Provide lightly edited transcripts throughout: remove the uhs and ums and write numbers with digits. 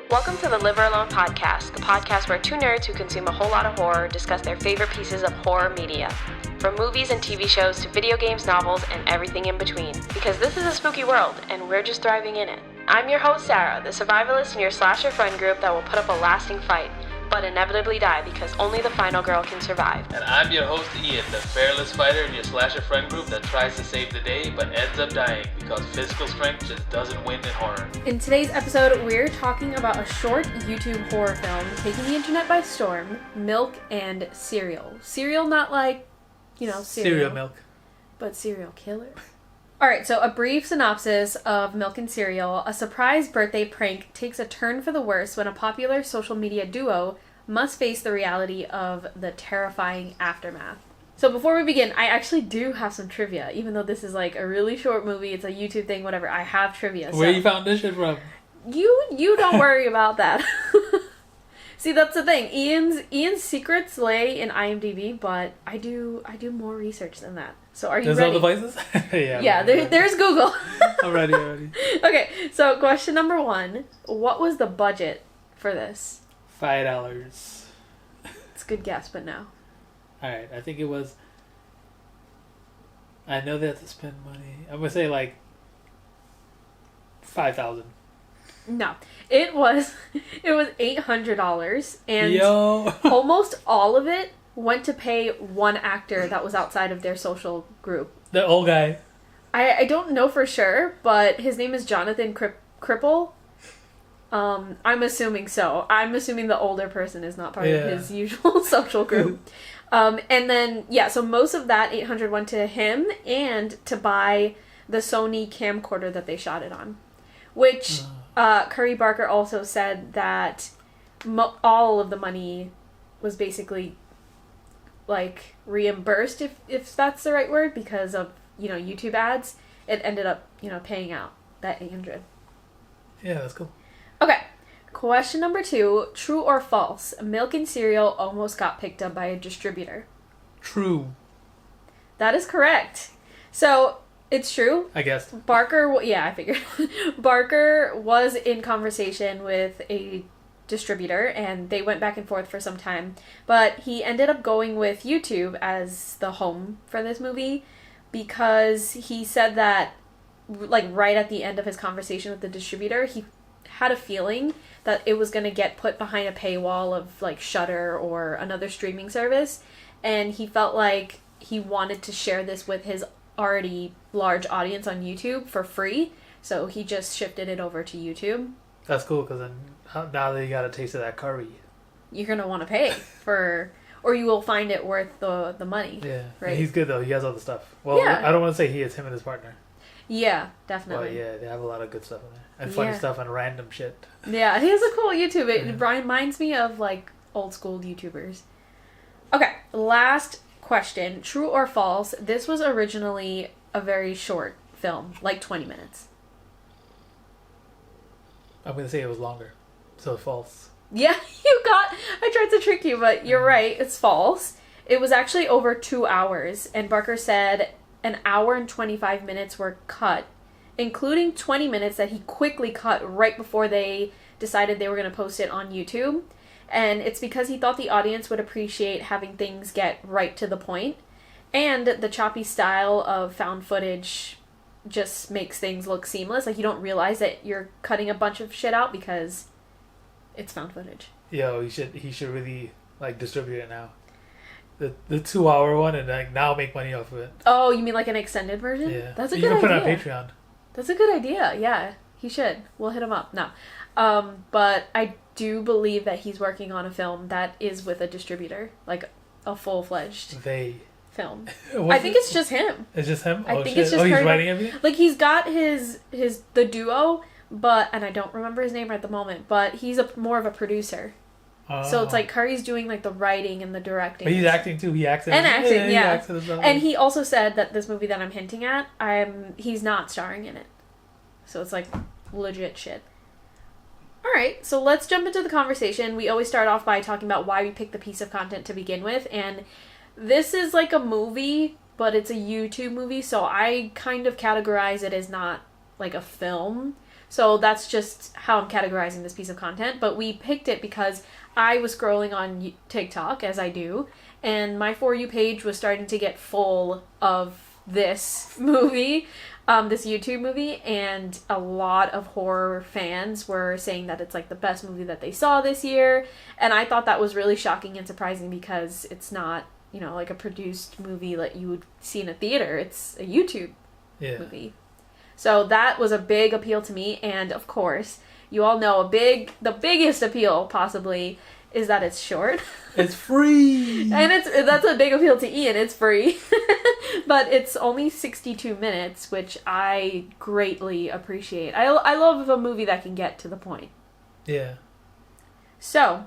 Welcome to the Live or Alone podcast, the podcast where two nerds who consume a whole lot of horror discuss their favorite pieces of horror media. From movies and TV shows to video games, novels, and everything in between. Because this is a spooky world, and we're just thriving in it. I'm your host, Sarah, the survivalist in your slasher friend group that will put up a lasting fight, but inevitably die because only the final girl can survive. And I'm your host, Ian, the fearless fighter in your slasher friend group that tries to save the day but ends up dying because physical strength just doesn't win in horror. In today's episode, we're talking about a short YouTube horror film taking the internet by storm, Milk and Cereal. Cereal, not like, cereal milk. But serial killer. Alright, so a brief synopsis of Milk and Cereal. A surprise birthday prank takes a turn for the worse when a popular social media duo must face the reality of the terrifying aftermath. So before we begin, I actually do have some trivia. Even though this is like a really short movie, it's a YouTube thing, whatever, I have trivia. Where you found this shit from? You don't worry about that. See, that's the thing. Ian's secrets lay in IMDb, but I do more research than that. So are you ready? There's all devices? Yeah, there's Google. I'm ready already. Okay, so question number 1. What was the budget for this? $5. It's a good guess, but no. Alright, I think it was... I know they have to spend money. I'm gonna say like... $5,000. No. It was $800, and Yo! almost all of it went to pay one actor that was outside of their social group. The old guy. I don't know for sure, but his name is Jonathan Cripple. I'm assuming so. I'm assuming the older person is not part of his usual social group. And then, so most of that $800 went to him and to buy the Sony camcorder that they shot it on. Which, Curry Barker also said that all of the money was basically like reimbursed, if that's the right word, because of YouTube ads. It ended up paying out that $800. Yeah, that's cool. Okay, question number 2: true or false? Milk and Cereal almost got picked up by a distributor. True. That is correct. So it's true. I guess. Barker, I figured. Barker was in conversation with a distributor, and they went back and forth for some time, but he ended up going with YouTube as the home for this movie because he said that like right at the end of his conversation with the distributor, he had a feeling that it was going to get put behind a paywall of like Shudder or another streaming service, and he felt like he wanted to share this with his already large audience on YouTube for free, so he just shifted it over to YouTube. That's cool, because then now that you got a taste of that curry, you're going to want to pay for, or you will find it worth the money. Yeah. Right? And he's good, though. He has all the stuff. Well, yeah. I don't want to say he, it's him and his partner. Yeah, definitely. But yeah, they have a lot of good stuff in there. And funny stuff and random shit. Yeah, he has a cool YouTube. It reminds me of, like, old school YouTubers. Okay, last question. True or false? This was originally a very short film, like 20 minutes. I'm going to say it was longer. So false. Yeah, I tried to trick you, but you're right. It's false. It was actually over 2 hours, and Barker said an hour and 25 minutes were cut, including 20 minutes that he quickly cut right before they decided they were going to post it on YouTube. And it's because he thought the audience would appreciate having things get right to the point. And the choppy style of found footage just makes things look seamless. Like, you don't realize that you're cutting a bunch of shit out because it's found footage. Yo, he should really, like, distribute it now. The 2 hour one, and like now make money off of it. Oh, you mean like an extended version? Yeah. That's a good idea. You can put it on Patreon. That's a good idea. Yeah, he should. We'll hit him up. No. But I do believe that he's working on a film that is with a distributor. Like a full-fledged film. I think it's just him. It's just him? I think it's just he's writing everything? Like, he's got the duo, and I don't remember his name right at the moment, but he's more of a producer. So it's like Curry's doing like the writing and the directing. But he's acting too. He acts and acting, yeah. He acts as well. And he also said that this movie that I'm hinting at, he's not starring in it. So it's like legit shit. Alright, so let's jump into the conversation. We always start off by talking about why we picked the piece of content to begin with. And this is like a movie, but it's a YouTube movie. So I kind of categorize it as not like a film. So that's just how I'm categorizing this piece of content. But we picked it because I was scrolling on TikTok, as I do, and my For You page was starting to get full of this movie, this YouTube movie, and a lot of horror fans were saying that it's like the best movie that they saw this year. And I thought that was really shocking and surprising because it's not, you know, like a produced movie that you would see in a theater. It's a YouTube movie. So that was a big appeal to me, and of course, you all know the biggest appeal possibly is that it's short. It's free! And that's a big appeal to Ian, it's free. But it's only 62 minutes, which I greatly appreciate. I love a movie that can get to the point. Yeah. So,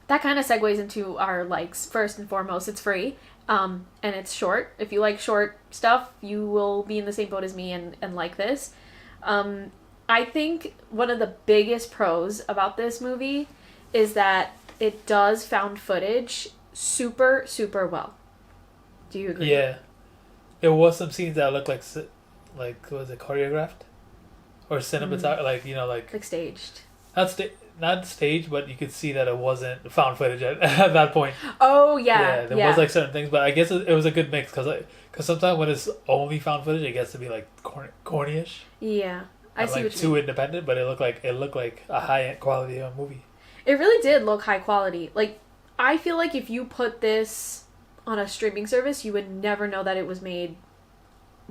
that kind of segues into our likes. First and foremost, it's free. And it's short. If you like short stuff, you will be in the same boat as me and like this. I think one of the biggest pros about this movie is that it does found footage super, super well. Do you agree? Yeah. There was some scenes that looked like was it choreographed? Or cinematographed, like, you know, like staged. Not staged, but you could see that it wasn't found footage at that point. Oh, yeah. Yeah, there was like certain things, but I guess it was a good mix because sometimes when it's only found footage, it gets to be like corny-ish. Yeah, I see like what you too mean. independent, but it looked like a high quality movie. It really did look high quality. Like, I feel like if you put this on a streaming service, you would never know that it was made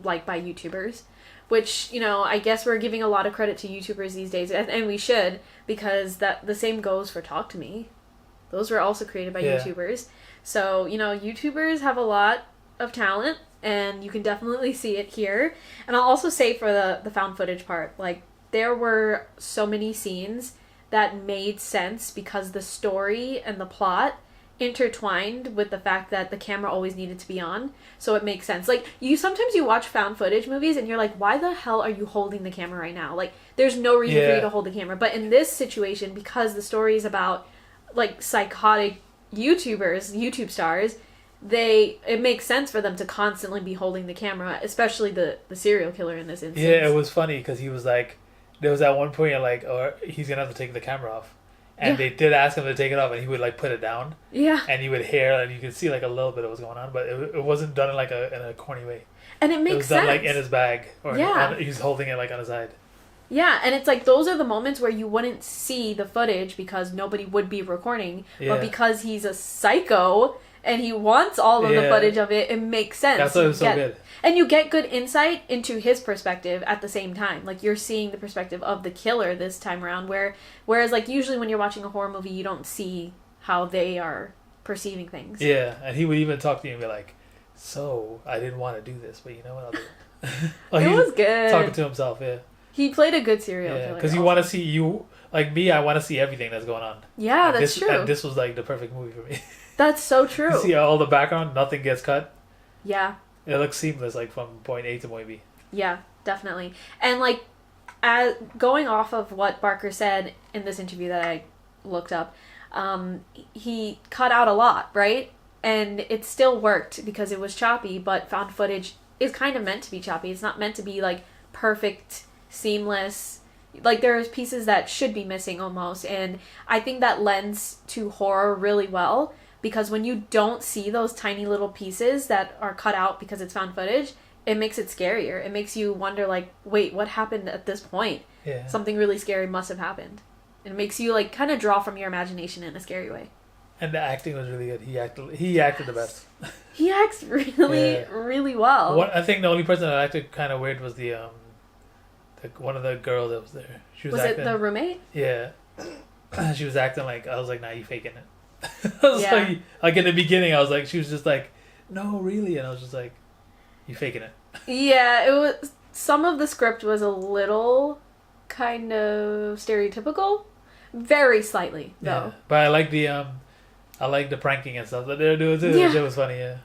like by YouTubers. Which, you know, I guess we're giving a lot of credit to YouTubers these days, and we should, because that the same goes for Talk to Me. Those were also created by YouTubers. So, you know, YouTubers have a lot of talent, and you can definitely see it here. And I'll also say for the found footage part, like, there were so many scenes that made sense because the story and the plot intertwined with the fact that the camera always needed to be on, so it makes sense. Like, sometimes you watch found footage movies and you're like, why the hell are you holding the camera right now? Like, there's no reason for you to hold the camera. But in this situation, because the story is about like psychotic YouTube stars, it makes sense for them to constantly be holding the camera, especially the serial killer in this instance. Yeah, it was funny because he was like, there was at one point like, or he's gonna have to take the camera off. And they did ask him to take it off, and he would like put it down. Yeah. And you would hear, and you could see like a little bit of what's going on, but it wasn't done in like in a corny way. And it makes sense. It was done like in his bag, or he's holding it like on his side. Yeah, and it's like those are the moments where you wouldn't see the footage because nobody would be recording, but because he's a psycho and he wants all of the footage of it, it makes sense. That's why it was so good. And you get good insight into his perspective at the same time. Like, you're seeing the perspective of the killer this time around, whereas, like, usually when you're watching a horror movie, you don't see how they are perceiving things. Yeah, and he would even talk to you and be like, so, I didn't want to do this, but you know what, I'll do it. Like, it was good. Talking to himself, yeah. He played a good serial killer. Because you want to see, like me, I want to see everything that's going on. Yeah, and that's true. And this was, like, the perfect movie for me. That's so true. You see all the background, nothing gets cut. Yeah. It looks seamless, like from point A to point B. Yeah, definitely. And like, going off of what Barker said in this interview that I looked up, he cut out a lot, right? And it still worked because it was choppy, but found footage is kind of meant to be choppy. It's not meant to be like perfect, seamless. Like, there's pieces that should be missing almost, and I think that lends to horror really well. Because when you don't see those tiny little pieces that are cut out because it's found footage, it makes it scarier. It makes you wonder, like, wait, what happened at this point? Yeah. Something really scary must have happened. It makes you, like, kind of draw from your imagination in a scary way. And the acting was really good. He acted the best. He acts really, really well. I think the only person that acted kind of weird was the one of the girls that was there. She was acting, it the roommate? Yeah. She was acting like, I was like, nah, you faking it. I was like in the beginning, I was like, she was just like, no, really, and I was just like, you faking it. Yeah, it was. Some of the script was a little kind of stereotypical, very slightly though. Yeah. But I like the pranking and stuff that they were doing too. Yeah. It was funny. Yeah.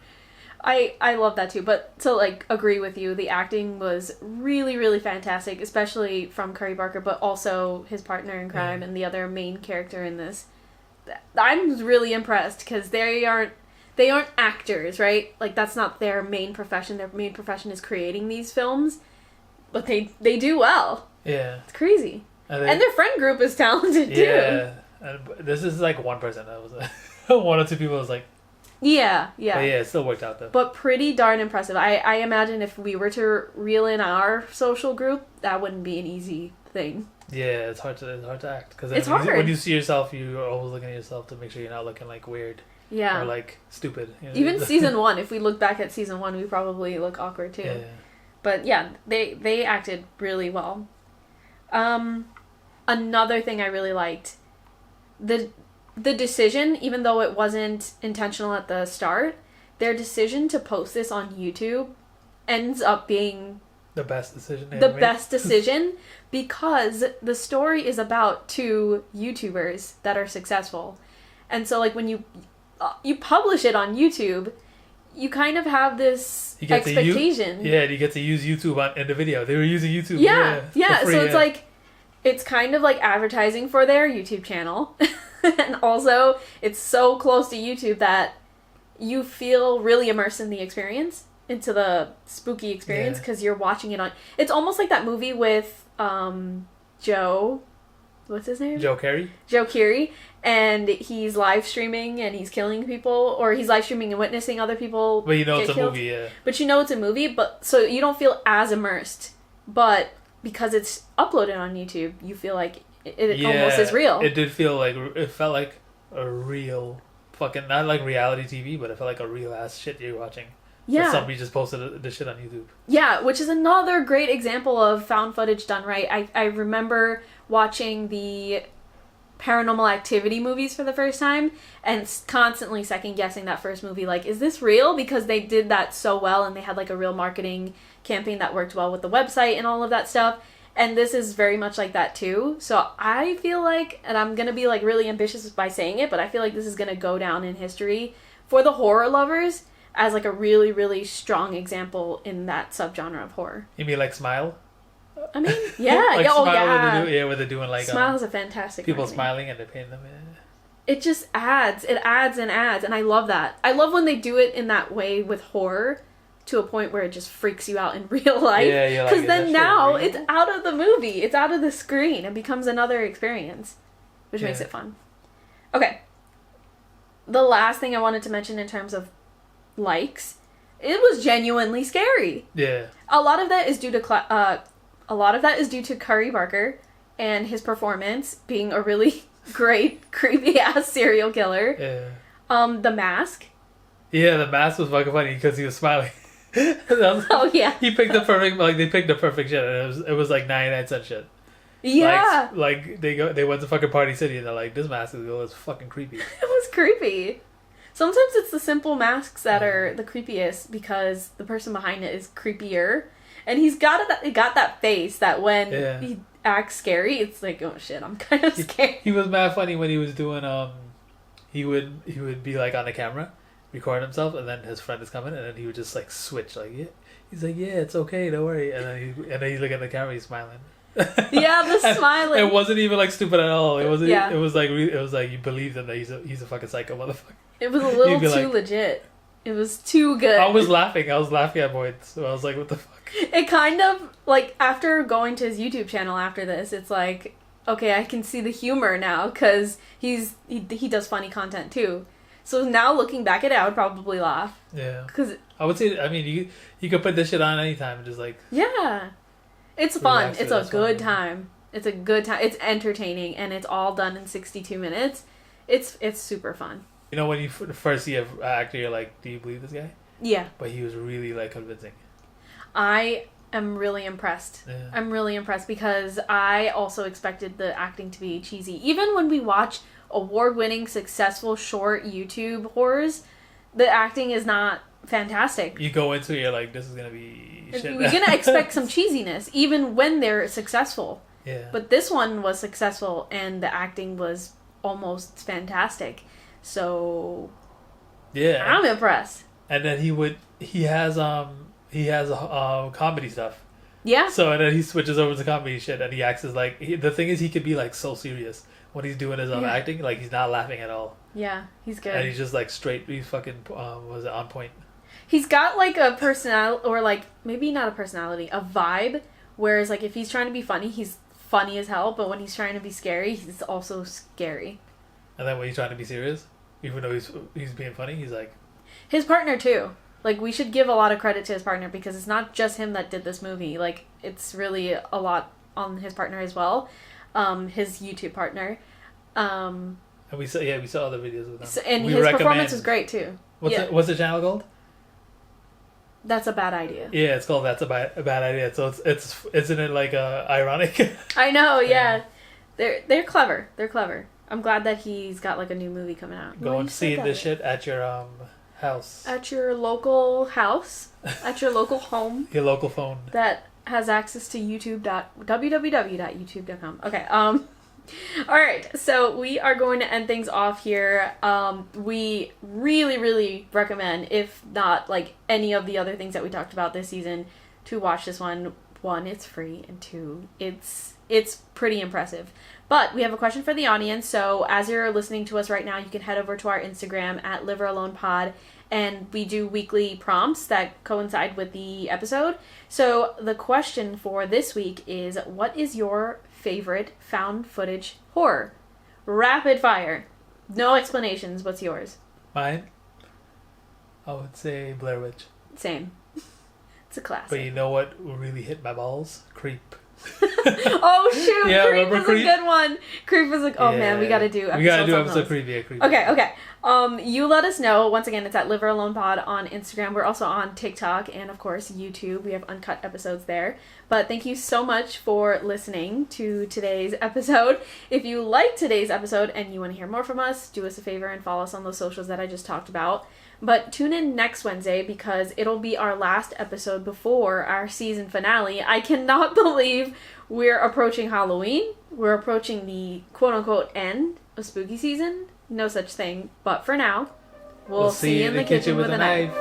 I love that too, but to like agree with you, the acting was really, really fantastic, especially from Curry Barker, but also his partner in crime and the other main character in this. I'm really impressed because they aren't actors, right? Like, that's not their main profession. Their main profession is creating these films, but they do well. Yeah. It's crazy. And their friend group is talented too. Yeah. And this is like one person. That was one or two people was like. Yeah. But yeah, it still worked out though. But pretty darn impressive. I imagine if we were to reel in our social group, that wouldn't be an easy thing. Yeah, it's hard to act because it's hard. When you see yourself, you're always looking at yourself to make sure you're not looking like weird. Yeah. Or like stupid. You know? Even season 1, if we look back at season 1, we probably look awkward too. Yeah. But yeah, they acted really well. Another thing I really liked, the decision, even though it wasn't intentional at the start, their decision to post this on YouTube ends up being the best decision. Best decision because the story is about 2 YouTubers that are successful. And so like when you publish it on YouTube, you kind of have this expectation. You get to use YouTube in the video. They were using YouTube. Yeah. Free, so it's like, it's kind of like advertising for their YouTube channel. And also, it's so close to YouTube that you feel really immersed in the experience, into the spooky experience, because you're watching it on... It's almost like that movie with Joe... What's his name? Joe Carey. Joe Carey. And he's live streaming and he's killing people, or he's live streaming and witnessing other people. But you know it's a movie, yeah. But you know it's a movie, but so you don't feel as immersed. But because it's uploaded on YouTube, you feel like it almost is real. It did feel like, it felt like a real fucking, not like reality TV, but it felt like a real ass shit you're watching. Yeah. But somebody just posted the shit on YouTube. Yeah, which is another great example of found footage done right. I remember watching the Paranormal Activity movies for the first time and constantly second guessing that first movie, like, is this real? Because they did that so well and they had like a real marketing campaign that worked well with the website and all of that stuff. And this is very much like that too. So I feel like, and I'm gonna be like really ambitious by saying it, but I feel like this is gonna go down in history for the horror lovers as like a really, really strong example in that subgenre of horror. You mean like Smile? I mean, yeah. Like oh, Smile, yeah. Where they're doing like... Smile is a fantastic people movie. smiling and they're paying them. Yeah. It just adds. It adds and adds. And I love that. I love when they do it in that way with horror to a point where it just freaks you out in real life. Yeah, you're like, because then now real? it's out of the movie. It's out of the screen. It becomes another experience, which makes it fun. Okay. The last thing I wanted to mention in terms of likes, it was genuinely scary. Yeah. A lot of that is due to Curry Barker and his performance being a really great creepy ass serial killer. Yeah. The mask. Yeah, the mask was fucking funny because he was smiling. Oh yeah. He picked the perfect, like they picked the perfect shit, and it was like 99-cent shit. Yeah. Like they went to fucking Party City and they're like, this mask is fucking creepy. It was creepy. Sometimes it's the simple masks that are the creepiest because the person behind it is creepier. And he got that face that when he acts scary, it's like, oh shit, I'm kind of scared. He was mad funny when he was doing he would be like on the camera, recording himself, and then his friend is coming, and then he would just like switch, like, yeah, he's like, yeah, it's okay, don't worry, and then he's looking at the camera, he's smiling. Yeah, the smiling. It wasn't even like stupid at all. It wasn't. Yeah. It was like you believed him that he's a fucking psycho motherfucker. It was a little too legit. It was too good. I was laughing at points. So I was like, what the fuck? It kind of, like, after going to his YouTube channel after this, it's like, okay, I can see the humor now, because he does funny content too. So now looking back at it, I would probably laugh. Yeah. Because I would say, I mean, you could put this shit on anytime and just like... Yeah. It's fun. It's a good time. It's a good time. It's entertaining, and it's all done in 62 minutes. It's super fun. You know, when you first see an actor, you're like, do you believe this guy? Yeah. But he was really, like, convincing. I am really impressed. Yeah. I'm really impressed because I also expected the acting to be cheesy. Even when we watch award-winning, successful, short YouTube horrors, the acting is not fantastic. You go into it, you're like, this is going to be shit. You're going to expect some cheesiness, even when they're successful. Yeah. But this one was successful, and the acting was almost fantastic. So, yeah, I'm impressed. And then he has comedy stuff. Yeah. So and then he switches over to comedy shit, and he acts as like the thing is he could be like so serious when he's doing his acting, like he's not laughing at all. Yeah, he's good. And he's just like straight. He's fucking on point. He's got like a personality, or like maybe not a personality, a vibe Whereas, like, if he's trying to be funny, he's funny as hell, but when he's trying to be scary, he's also scary. And then when he's trying to be serious, even though he's being funny, he's like... His partner, too. Like, we should give a lot of credit to his partner, because it's not just him that did this movie. Like, it's really a lot on his partner as well. His YouTube partner. And we saw other videos with him. So, and his performance was great, too. What's the channel called? That's a Bad Idea. Yeah, it's called That's a Bad Idea. So it's isn't it like ironic? I know, yeah. They're clever. They're clever. I'm glad that he's got like a new movie coming out. Go and see this shit at your house. At your local house. At your local home. Your local phone. That has access to www.youtube.com. Okay, alright, so we are going to end things off here. We really, really recommend, if not like any of the other things that we talked about this season, to watch this one. One, it's free, and two, it's pretty impressive. But we have a question for the audience, so as you're listening to us right now, you can head over to our Instagram at LiverAlonePod, and we do weekly prompts that coincide with the episode. So the question for this week is, what is your favorite found footage horror? Rapid fire. No explanations. What's yours? Mine? I would say Blair Witch. Same. It's a classic. But you know what really hit my balls? Creep. Oh shoot! Yeah, Creep was a good one. Creep was like, oh yeah. Man, we gotta do episodes. We gotta do episode Creep. Yeah, Creep. Okay. You let us know. Once again, it's at LiverAlonePod on Instagram. We're also on TikTok and of course YouTube. We have uncut episodes there. But thank you so much for listening to today's episode. If you liked today's episode and you want to hear more from us, do us a favor and follow us on those socials that I just talked about. But tune in next Wednesday because it'll be our last episode before our season finale. I cannot believe we're approaching Halloween. We're approaching the quote-unquote end of spooky season. No such thing. But for now, we'll see you in the kitchen with a knife.